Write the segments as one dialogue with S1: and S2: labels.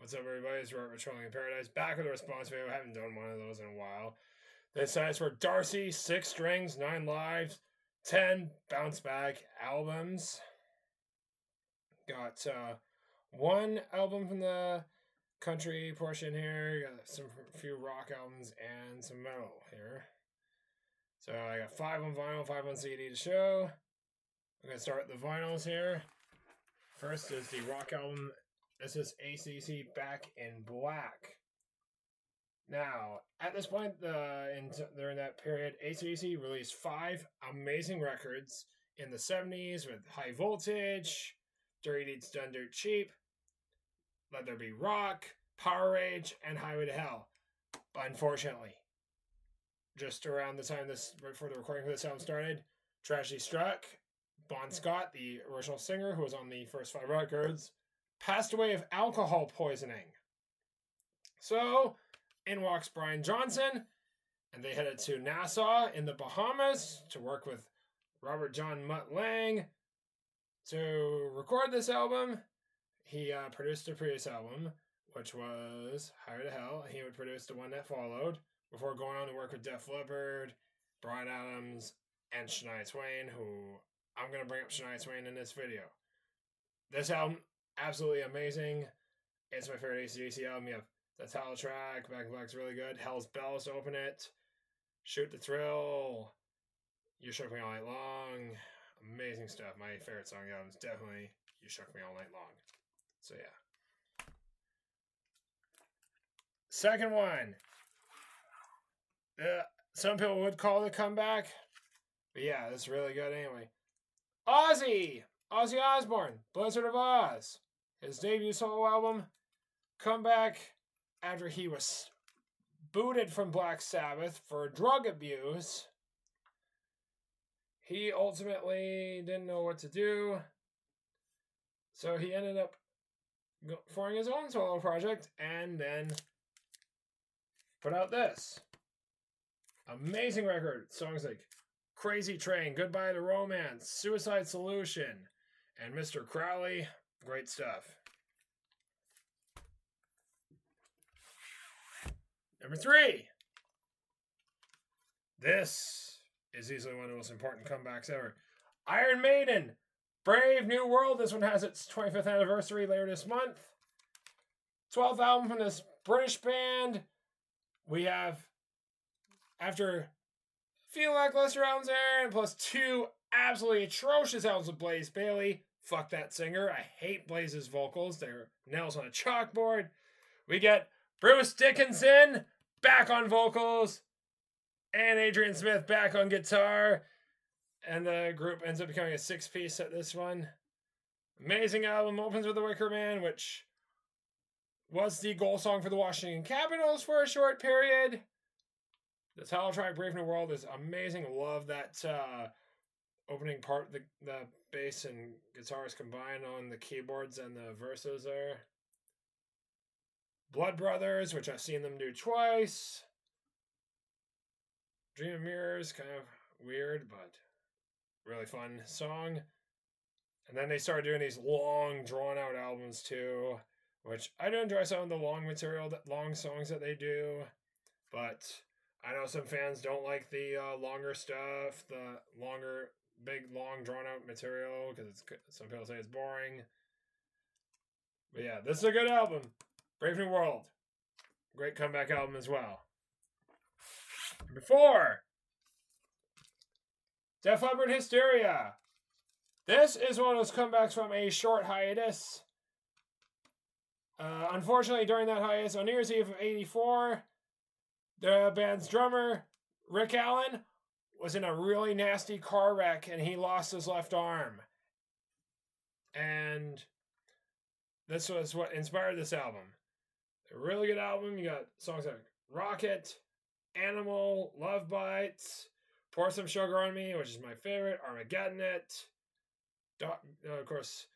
S1: What's up, everybody? It's Robert Trolling in Paradise. Back with a response video. I haven't done one of those in a while. This is for Darcy, 6 strings, 9 lives, 10 bounce back albums. Got one album from the country portion here. Got a few rock albums and some metal here. So I got 5 on vinyl, 5 on CD to show. I'm going to start with the vinyls here. First is the rock album. This is AC/DC Back in Black. Now, at this point, during that period, AC/DC released 5 amazing records in the 70s with High Voltage, Dirty Deeds Done Dirt Cheap, Let There Be Rock, Power Rage, and Highway to Hell. But unfortunately, just around the time before the recording for this album started, tragedy struck. Bon Scott, the original singer who was on the first 5 records, passed away of alcohol poisoning. So, in walks Brian Johnson, and they headed to Nassau in the Bahamas to work with Robert John Mutt Lang to record this album. He produced a previous album, which was Highway to Hell. He would produce the one that followed before going on to work with Def Leppard, Bryan Adams, and Shania Twain, who I'm going to bring up Shania Twain in this video. This album, absolutely amazing. It's my favorite AC/DC album. You have the title track, Back in Black's really good. Hell's Bells to open it. Shoot the Thrill. You Shook Me All Night Long. Amazing stuff. My favorite song on the album is definitely You Shook Me All Night Long. So yeah. Second one. Some people would call it a comeback. But yeah, it's really good anyway. Ozzy Osbourne, Blizzard of Oz. His debut solo album, comeback after he was booted from Black Sabbath for drug abuse. He ultimately didn't know what to do, so he ended up forming his own solo project and then put out this amazing record. Songs like Crazy Train, Goodbye to Romance, Suicide Solution, and Mr. Crowley. Great stuff. Number 3. This is easily one of the most important comebacks ever. Iron Maiden, Brave New World. This one has its 25th anniversary later this month. 12th album from this British band. We have, after few lackluster albums there, and plus 2 absolutely atrocious albums with Blaze Bayley. Fuck that singer. I hate Blaze's vocals. They're nails on a chalkboard. We get Bruce Dickinson back on vocals and Adrian Smith back on guitar. And the group ends up becoming a 6-piece at this one. Amazing album. Opens with The Wicker Man, which was the goal song for the Washington Capitals for a short period. The title track, Brave New World, is amazing. Love that opening part, the bass and guitars combined on the keyboards and the verses there. Blood Brothers, which I've seen them do twice. Dream of Mirrors, kind of weird, but really fun song. And then they started doing these long, drawn-out albums too, which I do enjoy some of the long songs that they do, but I know some fans don't like the longer stuff, the longer, big, long, drawn-out material, because some people say it's boring. But yeah, this is a good album. Brave New World. Great comeback album as well. Number 4. Def Leppard, Hysteria. This is one of those comebacks from a short hiatus. Unfortunately, during that hiatus, on New Year's Eve of '84, the band's drummer, Rick Allen, was in a really nasty car wreck and he lost his left arm. And this was what inspired this album. A really good album. You got songs like Rocket, Animal, Love Bites, Pour Some Sugar on Me, which is my favorite, Armageddon It. Of course,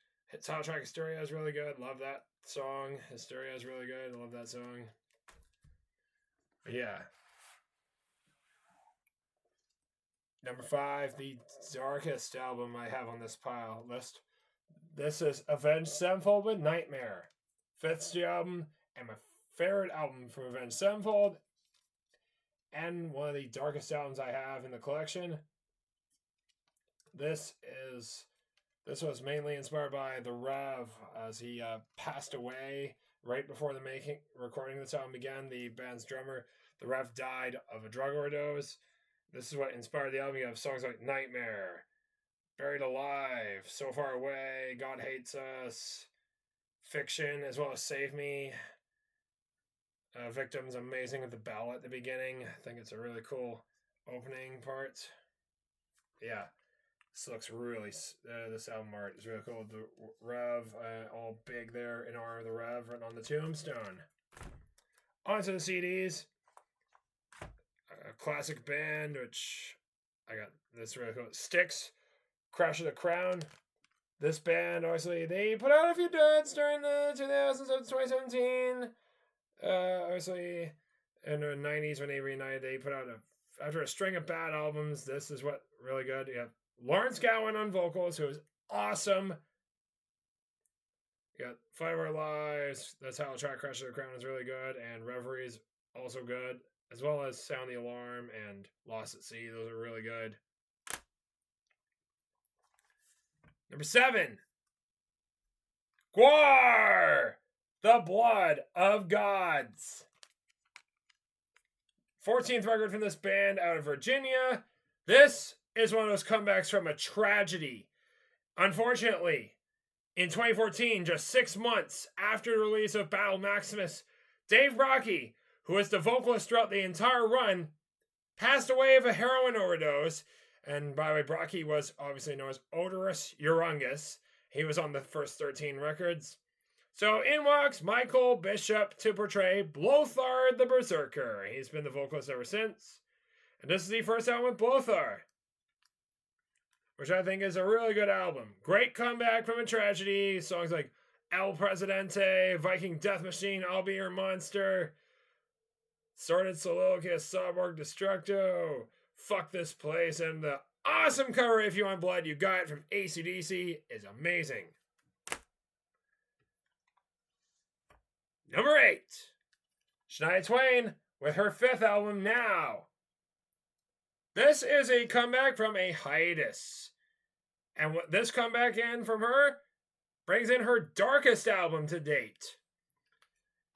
S1: title track Hysteria is really good. Love that song. Hysteria is really good. I love that song. But yeah. Number 5, the darkest album I have on this list. This is Avenged Sevenfold with Nightmare. 5th studio album, and my favorite album from Avenged Sevenfold, and one of the darkest albums I have in the collection. This was mainly inspired by the Rev, as he passed away right before the recording of this album began. The band's drummer, the Rev, died of a drug overdose. This is what inspired the album. You have songs like Nightmare, Buried Alive, So Far Away, God Hates Us, Fiction, as well as Save Me. Victim's amazing with the bell at the beginning. I think it's a really cool opening part. Yeah, this looks really, this album art is really cool. The Rev, all big there in honor of the Rev, written on the tombstone. Onto the CDs. A classic band, which I got this really cool. Styx, Crash of the Crown. This band, obviously, they put out a few duds during the 2017. Obviously, in the 90s when they reunited, they put out after a string of bad albums, this is what really good. You have Lawrence Gowan on vocals, who is awesome. You got Fight of Our Lives, the title track Crash of the Crown is really good, and Reverie is also good, as well as Sound the Alarm and Lost at Sea. Those are really good. Number 7, Gwar, The Blood of Gods. 14th record from this band out of Virginia. This is one of those comebacks from a tragedy. Unfortunately, in 2014, just 6 months after the release of Battle Maximus, Dave Brockie, who was the vocalist throughout the entire run, passed away of a heroin overdose. And by the way, Brockie was obviously known as Odorous Urungus. He was on the first 13 records. So in walks Michael Bishop to portray Blothar the Berserker. He's been the vocalist ever since. And this is the first album with Blothar, which I think is a really good album. Great comeback from a tragedy. Songs like El Presidente, Viking Death Machine, I'll Be Your Monster, Sordid Soliloquist, Cyborg Destructo, Fuck This Place, and the awesome cover If You Want Blood You Got from AC/DC is amazing. Number 8, Shania Twain with her 5th album, Now. This is a comeback from a hiatus. And what this comeback in from her brings in her darkest album to date.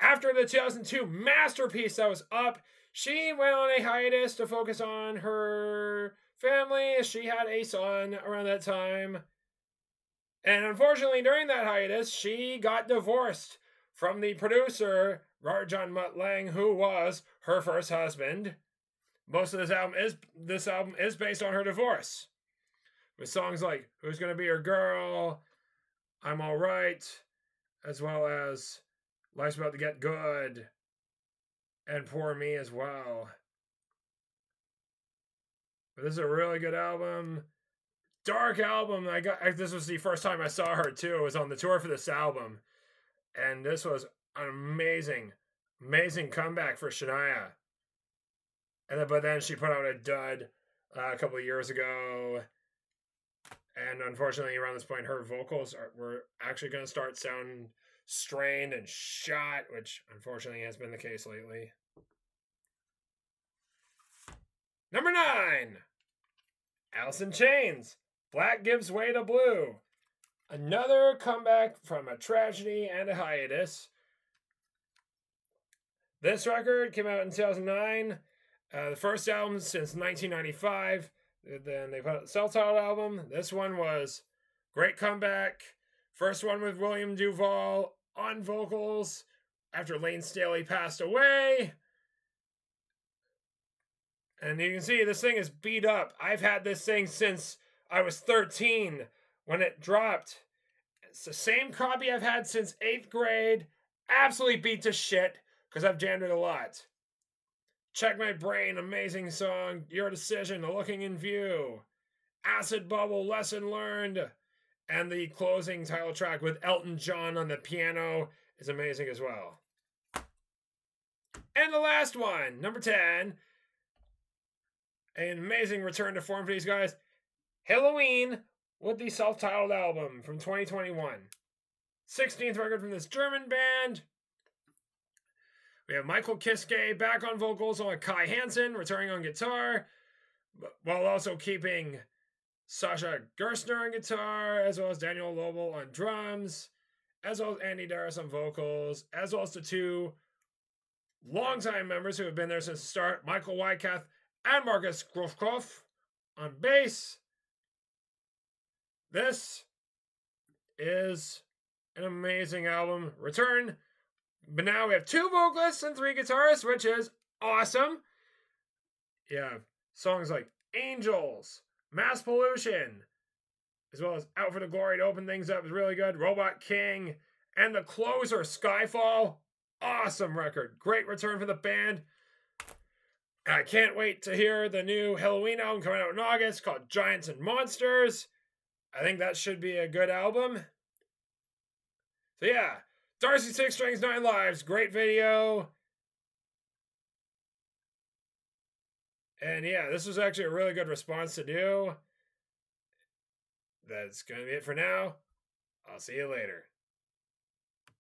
S1: After the 2002 masterpiece that was up, she went on a hiatus to focus on her family. She had a son around that time. And unfortunately, during that hiatus, she got divorced from the producer, Robert John Mutt Lang, who was her first husband. Most of this album is based on her divorce, with songs like Who's Gonna Be Your Girl, I'm Alright, as well as Life's About to Get Good, and Poor Me as well. But this is a really good album. Dark album. This was the first time I saw her too. It was on the tour for this album. And this was an amazing comeback for Shania. But then she put out a dud a couple of years ago. And unfortunately, around this point, her vocals were actually going to start sounding strained and shot, which unfortunately has been the case lately. Number 9, Alice in Chains, Black Gives Way to Blue. Another comeback from a tragedy and a hiatus. This record came out in 2009. The first album since 1995. Then they put out the self-titled album. This one was great comeback. First one with William Duvall on vocals after Lane Staley passed away. And you can see this thing is beat up. I've had this thing since I was 13 when it dropped. It's the same copy I've had since 8th grade. Absolutely beat to shit because I've jammed it a lot. Check My Brain, amazing song. Your Decision, Looking in View. Acid Bubble, Lesson Learned. And the closing title track with Elton John on the piano is amazing as well. And the last one, number 10. An amazing return to form for these guys. Halloween with the self-titled album from 2021. 16th record from this German band. We have Michael Kiske back on vocals along with Kai Hansen returning on guitar, while also keeping Sasha Gerstner on guitar, as well as Daniel Lobel on drums, as well as Andy Darcy on vocals, as well as the two longtime members who have been there since the start, Michael Wykath and Marcus Grofkoff on bass. This is an amazing album. Return. But now we have 2 vocalists and 3 guitarists, which is awesome. Yeah, songs like Angels, Mass Pollution, as well as Out for the Glory to open things up is really good. Robot King, and the closer, Skyfall. Awesome record. Great return for the band. I can't wait to hear the new Halloween album coming out in August called Giants and Monsters. I think that should be a good album. So yeah, Darcy 6 Strings 9 Lives, great video. And yeah, this was actually a really good response to do. That's going to be it for now. I'll see you later.